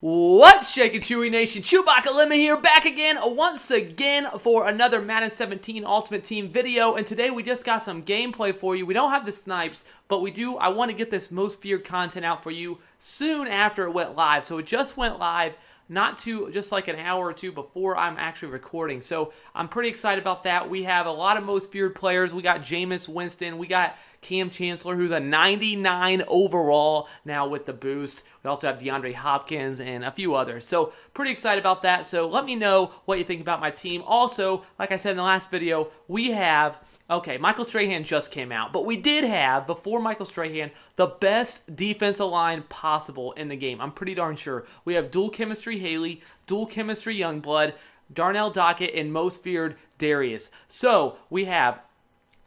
What's shaking, Chewy Nation? ChewbaccaLemma here, back again, once again, for another Madden 17 Ultimate Team video. And today we just got some gameplay for you. We don't have the snipes, but we do. I want to get this most feared content out for you soon after it went live. So it just went live, just like an hour or two before I'm actually recording. So I'm pretty excited about that. We have a lot of most feared players. We got Jameis Winston. We got Kam Chancellor, who's a 99 overall now with the boost. We also have DeAndre Hopkins and a few others. So pretty excited about that. So let me know what you think about my team. Also, like I said in the last video, we have, okay, Michael Strahan just came out, but we did have, before Michael Strahan, the best defensive line possible in the game. I'm pretty darn sure. We have dual chemistry Haley, dual chemistry Youngblood, Darnell Dockett, and most feared Darius. So we have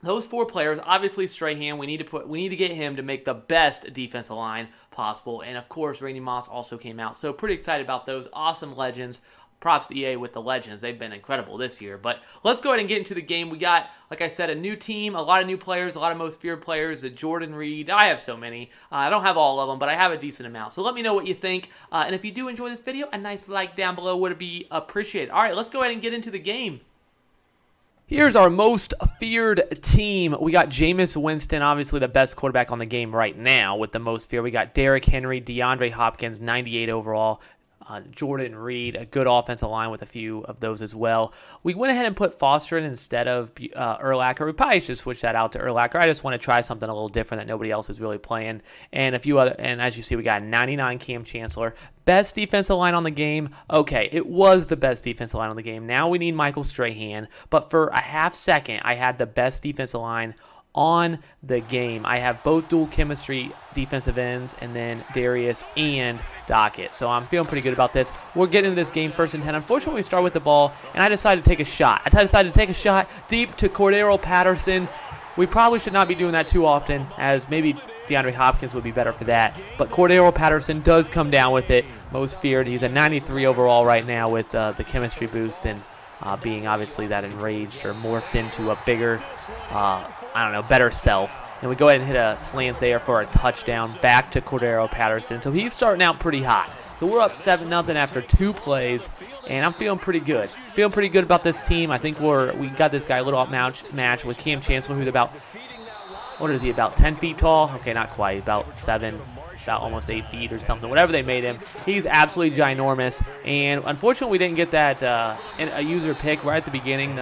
those four players. Obviously Strahan, we need to get him to make the best defensive line possible. And of course Randy Moss also came out. So pretty excited about those awesome legends. Props to EA with the legends. They've been incredible this year. But let's go ahead and get into the game. We got, like I said, a new team, a lot of new players, a lot of most feared players, Jordan Reed. I have so many. I don't have all of them, but I have a decent amount. So let me know what you think. And if you do enjoy this video, a nice like down below would be appreciated. All right, let's go ahead and get into the game. Here's our most feared team. We got Jameis Winston, obviously the best quarterback on the game right now with the most fear. We got Derrick Henry, DeAndre Hopkins, 98 overall. Jordan Reed, a good offensive line with a few of those as well. We went ahead and put Foster in instead of Urlacher. We probably should switch that out to Urlacher. I just want to try something a little different that nobody else is really playing. And a few other, and as you see, we got 99 Kam Chancellor. Best defensive line on the game. Okay, it was the best defensive line on the game. Now we need Michael Strahan. But for a half second, I had the best defensive line on the game. I have both dual chemistry defensive ends, and then Darius and Dockett. So I'm feeling pretty good about this. We're getting into this game first and 10. Unfortunately, we start with the ball, and I decided to take a shot. I decided to take a shot deep to Cordero Patterson. We probably should not be doing that too often, as maybe DeAndre Hopkins would be better for that. But Cordero Patterson does come down with it. Most feared. He's a 93 overall right now with the chemistry boost and being obviously that enraged or morphed into a bigger, better self. And we go ahead and hit a slant there for a touchdown back to Cordero Patterson. So he's starting out pretty hot. So we're up 7-0 after 2 plays, and I'm feeling pretty good. Feeling pretty good about this team. I think we got this guy a little outmatched with Kam Chancellor, who's about, what is he, about 10 feet tall? Okay, not quite, about 7. About almost 8 feet or something, whatever they made him. He's absolutely ginormous, and unfortunately we didn't get that a user pick right at the beginning.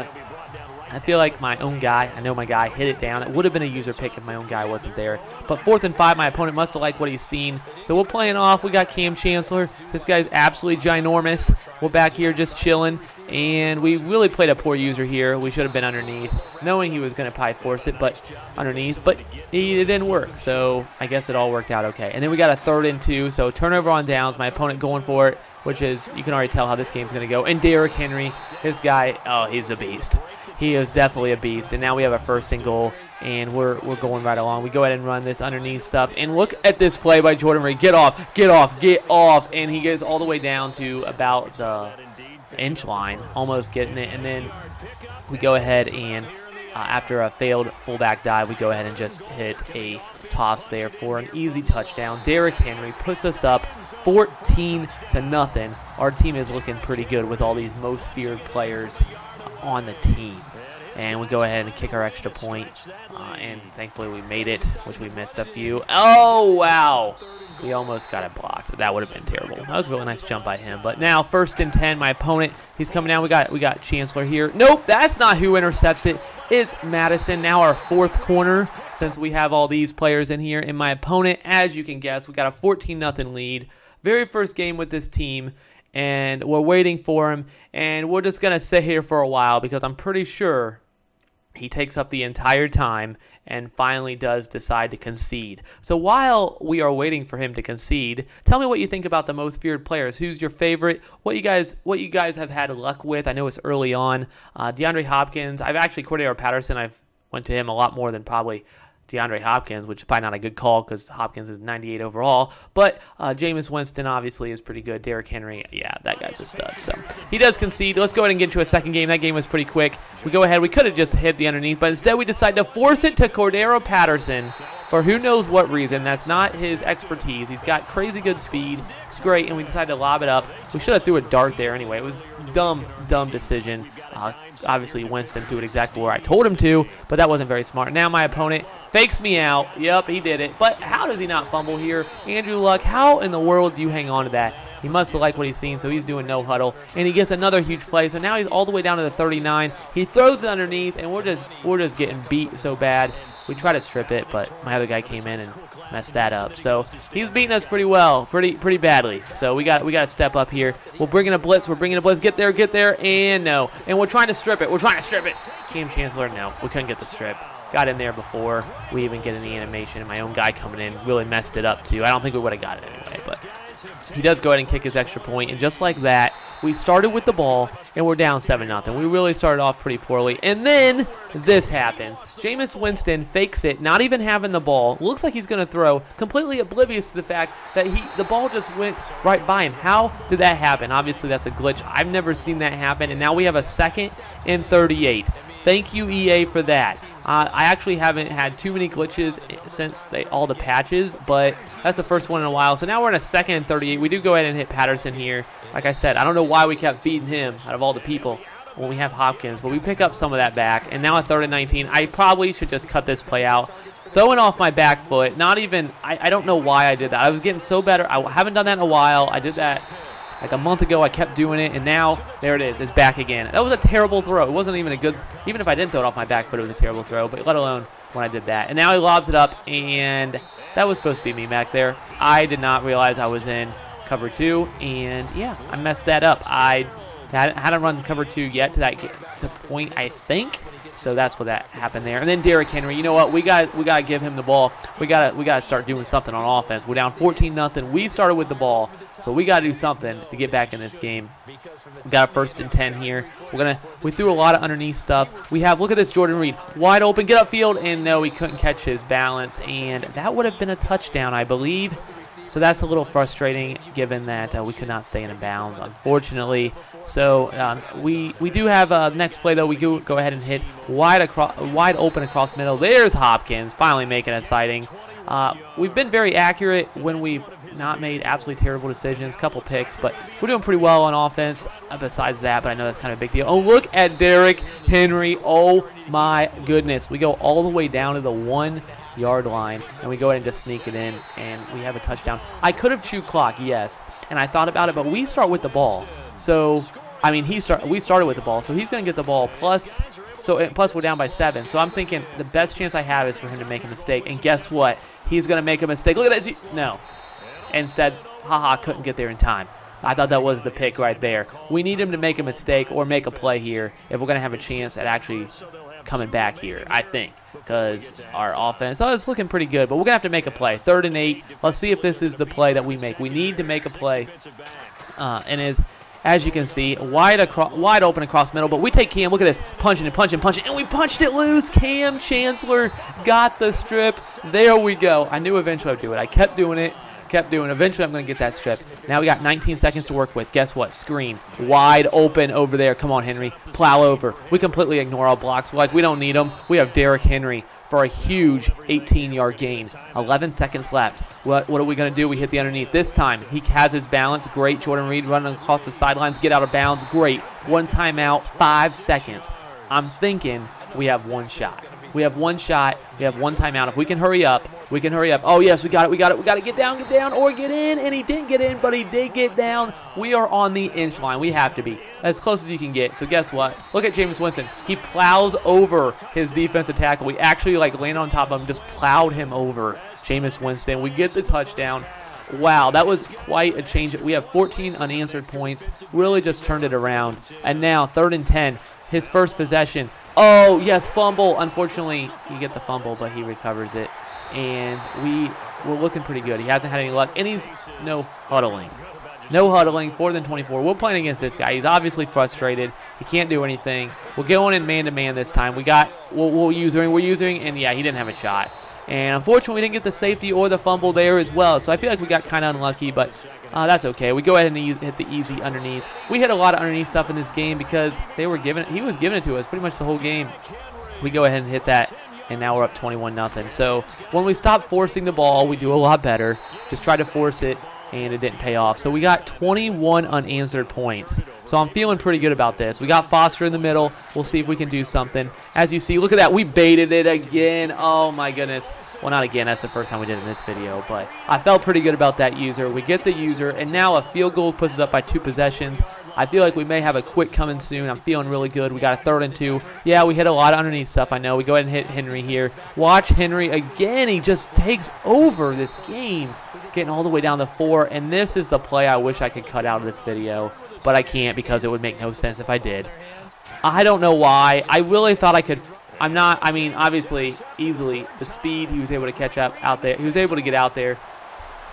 I feel like my own guy, I know my guy hit it down. It would have been a user pick if my own guy wasn't there. But 4th and 5, my opponent must have liked what he's seen. So we're playing off. We got Kam Chancellor. This guy's absolutely ginormous. We're back here just chilling. And we really played a poor user here. We should have been underneath, knowing he was going to probably force it, but underneath. But it didn't work. So I guess it all worked out okay. And then we got a 3rd and 2. So turnover on downs. My opponent going for it, which is, you can already tell how this game's going to go. And Derrick Henry, this guy, oh, he's a beast. He is definitely a beast, and now we have a 1st and goal, and we're going right along. We go ahead and run this underneath stuff, and look at this play by Jordan Reed. Get off, get off, get off, and he gets all the way down to about the inch line, almost getting it, and then we go ahead and after a failed fullback dive, we go ahead and just hit a toss there for an easy touchdown. Derrick Henry puts us up 14-0. Our team is looking pretty good with all these most feared players on the team. And we go ahead and kick our extra point, and thankfully we made it, which we missed a few. Oh, wow. We almost got it blocked. That would have been terrible. That was a really nice jump by him. But now 1st and 10, my opponent, he's coming down. We got Chancellor here. Nope, that's not who intercepts it. It's Madison, now our 4th corner, since we have all these players in here. And my opponent, as you can guess, we got a 14-0 lead. Very first game with this team, and we're waiting for him. And we're just going to sit here for a while because I'm pretty sure he takes up the entire time and finally does decide to concede. So while we are waiting for him to concede, tell me what you think about the most feared players. Who's your favorite? What you guys have had luck with? I know it's early on. DeAndre Hopkins. Cordero Patterson, I've went to him a lot more than probably DeAndre Hopkins, which is probably not a good call because Hopkins is 98 overall. But Jameis Winston obviously is pretty good. Derrick Henry, yeah, that guy's a stud. So he does concede. Let's go ahead and get into a second game. That game was pretty quick. We go ahead. We could have just hit the underneath, but instead we decide to force it to Cordero Patterson. for who knows what reason. That's not his expertise. He's got crazy good speed. It's great, and we decided to lob it up. We should have threw a dart there anyway. It was dumb decision. Obviously, Winston threw it exactly where I told him to, but that wasn't very smart. Now my opponent fakes me out. Yep, he did it. But how does he not fumble here? Andrew Luck, how in the world do you hang on to that? He must have liked what he's seen, so he's doing no huddle. And he gets another huge play, so now he's all the way down to the 39. He throws it underneath, and we're just getting beat so bad. We try to strip it, but my other guy came in and messed that up. So he's beating us pretty well, pretty badly. So we got to step up here. We're bringing a blitz. Get there, and no. And we're trying to strip it. Kam Chancellor, no. We couldn't get the strip. Got in there before we even get any animation, and my own guy coming in really messed it up too. I don't think we would have got it anyway, but he does go ahead and kick his extra point, and just like that, we started with the ball, and we're down 7-0. We really started off pretty poorly, and then this happens. Jameis Winston fakes it, not even having the ball. Looks like he's going to throw, completely oblivious to the fact that the ball just went right by him. How did that happen? Obviously, that's a glitch. I've never seen that happen, and now we have a 2nd and 38. Thank you, EA, for that. I actually haven't had too many glitches since all the patches, but that's the first one in a while. So now we're in a 2nd and 38. We do go ahead and hit Patterson here. Like I said, I don't know why we kept feeding him out of all the people when we have Hopkins, but we pick up some of that back. And now a 3rd and 19. I probably should just cut this play out. Throwing off my back foot, not even, I don't know why I did that. I was getting so better. I haven't done that in a while. I did that like a month ago. I kept doing it, and now there it is. It's back again. That was a terrible throw. It wasn't even a good, even if I didn't throw it off my back foot, it was a terrible throw, but let alone when I did that. And now he lobs it up, and that was supposed to be me back there. I did not realize I was in cover 2, and yeah, I messed that up. I hadn't run cover 2 yet to that point, I think. So that's what that happened there. And then Derrick Henry, you know what? We got to give him the ball. We got to start doing something on offense. We're down 14-0. We started with the ball, so we got to do something to get back in this game. We got a 1st and 10 here. We threw a lot of underneath stuff. Look at this, Jordan Reed, wide open, get upfield, and no, he couldn't catch his balance, and that would have been a touchdown, I believe. So that's a little frustrating given that we could not stay in bounds, unfortunately. So we do have next play, though. We go ahead and hit wide open across middle. There's Hopkins finally making a sighting. We've been very accurate when we've not made absolutely terrible decisions, couple picks, but we're doing pretty well on offense besides that, but I know that's kind of a big deal. Oh, look at Derrick Henry. Oh, my goodness. We go all the way down to the 1-yard line, and we go ahead and just sneak it in, and we have a touchdown. I could have chewed clock, yes, and I thought about it, but we start with the ball. So, I mean, we started with the ball, so he's going to get the ball, plus we're down by 7. So I'm thinking the best chance I have is for him to make a mistake, and guess what? He's going to make a mistake. Look at that. No. Instead, couldn't get there in time. I thought that was the pick right there. We need him to make a mistake or make a play here if we're going to have a chance at actually coming back here, I think, because our offense is looking pretty good, but we're going to have to make a play. 3rd and 8. Let's see if this is the play that we make. We need to make a play, and as you can see, wide open across middle, but we take Cam. Look at this, punching, and we punched it loose. Kam Chancellor got the strip. There we go. I knew eventually I'd do it. I kept doing it. Eventually, I'm going to get that strip. Now we got 19 seconds to work with. Guess what? Screen. Wide open over there. Come on, Henry. Plow over. We completely ignore our blocks. We're like, we don't need them. We have Derrick Henry for a huge 18-yard gain. 11 seconds left. What are we going to do? We hit the underneath. This time, he has his balance. Great. Jordan Reed running across the sidelines. Get out of bounds. Great. 1 timeout. 5 seconds. I'm thinking we have 1 shot. We have 1 shot. We have 1 timeout. If we can hurry up, Oh, yes, we got it. We got to get down, or get in. And he didn't get in, but he did get down. We are on the inch line. We have to be as close as you can get. So guess what? Look at Jameis Winston. He plows over his defensive tackle. We actually landed on top of him, just plowed him over. Jameis Winston. We get the touchdown. Wow, that was quite a change. We have 14 unanswered points. Really just turned it around. And now 3rd and 10. His first possession. Oh, yes, fumble. Unfortunately, you get the fumble, but he recovers it. And we're looking pretty good. He hasn't had any luck, and he's no huddling. 4th and 24. We're playing against this guy. He's obviously frustrated. He can't do anything. We're going in man-to-man this time. We're using, and yeah, he didn't have a shot. And unfortunately, we didn't get the safety or the fumble there as well. So I feel like we got kind of unlucky, but that's okay. We go ahead and hit the easy underneath. We hit a lot of underneath stuff in this game because he was giving it to us pretty much the whole game. We go ahead and hit that and now we're up 21-0. So when we stop forcing the ball, we do a lot better. Just try to force it, and it didn't pay off. So we got 21 unanswered points. So I'm feeling pretty good about this. We got Foster in the middle. We'll see if we can do something. As you see, look at that. We baited it again. Oh, my goodness. Well, not again. That's the first time we did it in this video. But I felt pretty good about that user. We get the user, and now a field goal puts us up by 2 possessions. I feel like we may have a quick coming soon. I'm feeling really good. We got a 3rd and 2. Yeah, we hit a lot of underneath stuff, I know. We go ahead and hit Henry here. Watch Henry again. He just takes over this game, getting all the way down to 4. And this is the play I wish I could cut out of this video, but I can't because it would make no sense if I did. I don't know why. I really thought I could. I mean, obviously, easily, the speed, he was able to catch up out there. He was able to get out there.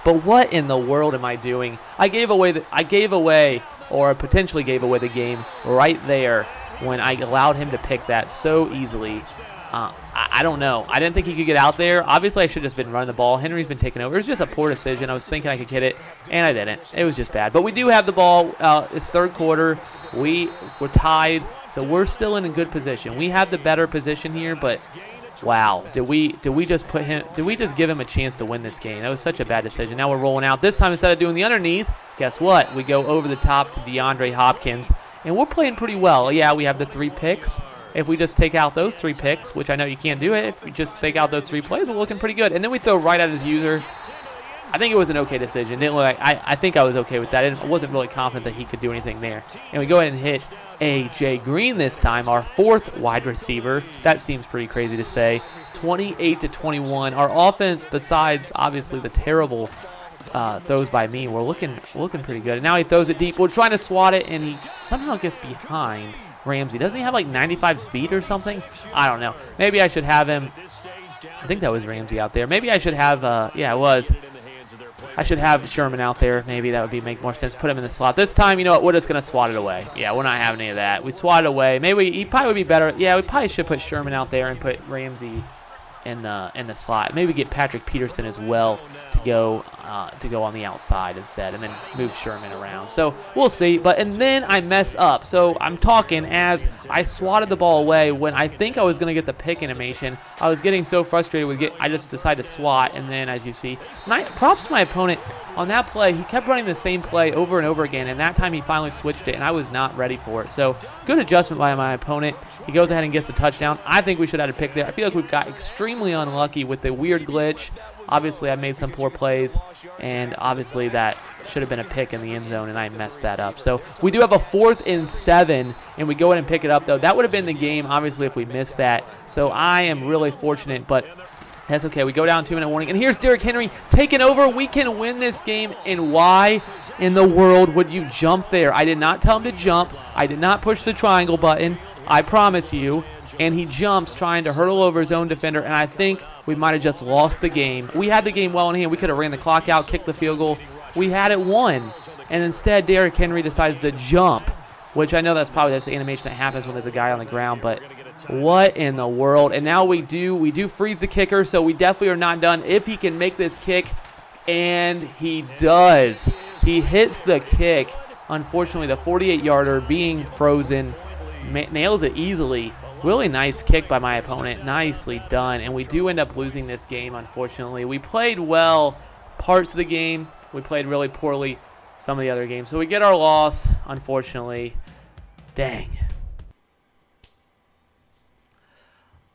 But what in the world am I doing? I gave away or potentially gave away the game right there when I allowed him to pick that so easily. I don't know. I didn't think he could get out there. Obviously, I should have just been running the ball. Henry's been taking over. It was just a poor decision. I was thinking I could get it, and I didn't. It was just bad. But we do have the ball. It's 3rd quarter. We're tied, so we're still in a good position. We have the better position here, but wow, did we just give him a chance to win this game? That was such a bad decision. Now we're rolling out. This time, instead of doing the underneath, guess what? We go over the top to DeAndre Hopkins, and we're playing pretty well. Yeah, we have the 3 picks. If we just take out those 3 picks, which I know you can't do it, if we just take out those 3 plays, we're looking pretty good. And then we throw right at his user. I think it was an okay decision. Didn't look like I think I was okay with that. I wasn't really confident that he could do anything there. And we go ahead and hit A.J. Green this time, our 4th wide receiver. That seems pretty crazy to say. 28-21. Our offense, besides obviously the terrible throws by me, we're looking pretty good. And now he throws it deep. We're trying to swat it, and he somehow gets behind Ramsey. Doesn't he have like 95 speed or something? I don't know. Maybe I should have him. I think that was Ramsey out there. Maybe I should have, yeah, it was. I should have Sherman out there. Maybe that would make more sense. Put him in the slot. This time, you know what? We're just going to swat it away. Yeah, we're not having any of that. We swat it away. Maybe he probably would be better. Yeah, we probably should put Sherman out there and put Ramsey in the slot. Maybe get Patrick Peterson as well to go on the outside instead, and then move Sherman around. So we'll see. And then I mess up. So I'm talking as I swatted the ball away when I think I was going to get the pick animation. I was getting so frustrated with I just decided to swat, and then as you see, props to my opponent on that play. He kept running the same play over and over again, and that time he finally switched it, and I was not ready for it. So good adjustment by my opponent. He goes ahead and gets the touchdown. I think we should have had a pick there. I feel like we've got extremely unlucky with the weird glitch. Obviously, I made some poor plays, and obviously that should have been a pick in the end zone, and I messed that up. So we do have a 4th and 7, and we go ahead and pick it up, though. That would have been the game, obviously, if we missed that. So I am really fortunate, but that's okay. We go down 2-minute warning, and here's Derrick Henry taking over. We can win this game, and why in the world would you jump there? I did not tell him to jump. I did not push the triangle button. I promise you. And he jumps trying to hurdle over his own defender, and I think we might have just lost the game. We had the game well in hand. We could have ran the clock out, kicked the field goal. We had it won, and instead Derrick Henry decides to jump, which I know that's the animation that happens when there's a guy on the ground, but what in the world? And now we do freeze the kicker, so we definitely are not done if he can make this kick, and he does. He hits the kick. Unfortunately, the 48-yarder being frozen, nails it easily. Really nice kick by my opponent. Nicely done. And we do end up losing this game, unfortunately. We played well parts of the game. We played really poorly some of the other games. So we get our loss, unfortunately. Dang.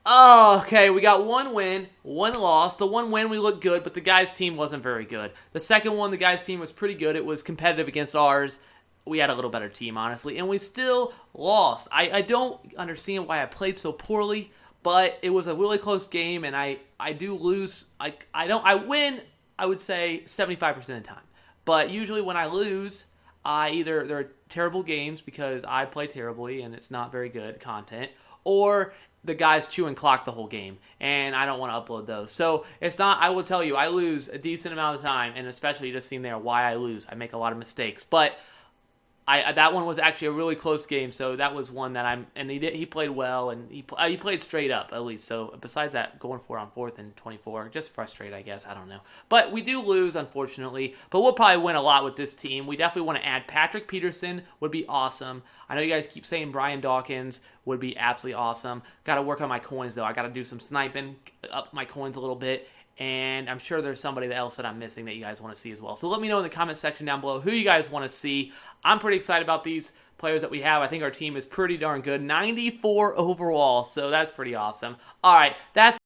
Oh, okay, we got 1 win, 1 loss. The 1 win, we looked good, but the guys' team wasn't very good. The second one, the guys' team was pretty good. It was competitive against ours. We had a little better team, honestly, and we still lost. I don't understand why I played so poorly, but it was a really close game, and I do lose. I win, I would say, 75% of the time. But usually when I lose, there are terrible games because I play terribly and it's not very good content, or the guys chew and clock the whole game, and I don't want to upload those. So it's not, I will tell you, I lose a decent amount of time, and especially you just seen there why I lose. I make a lot of mistakes, but That one was actually a really close game, so that was one that he played well, and he played straight up at least. So besides that, going for it on 4th and 24, just frustrated, I guess. I don't know, but we do lose, unfortunately. But we'll probably win a lot with this team. We definitely want to add Patrick Peterson, would be awesome. I know you guys keep saying Brian Dawkins would be absolutely awesome. Got to work on my coins though. I got to do some sniping, up my coins a little bit. And I'm sure there's somebody else that I'm missing that you guys want to see as well. So let me know in the comment section down below who you guys want to see. I'm pretty excited about these players that we have. I think our team is pretty darn good. 94 overall, so that's pretty awesome. All right, that's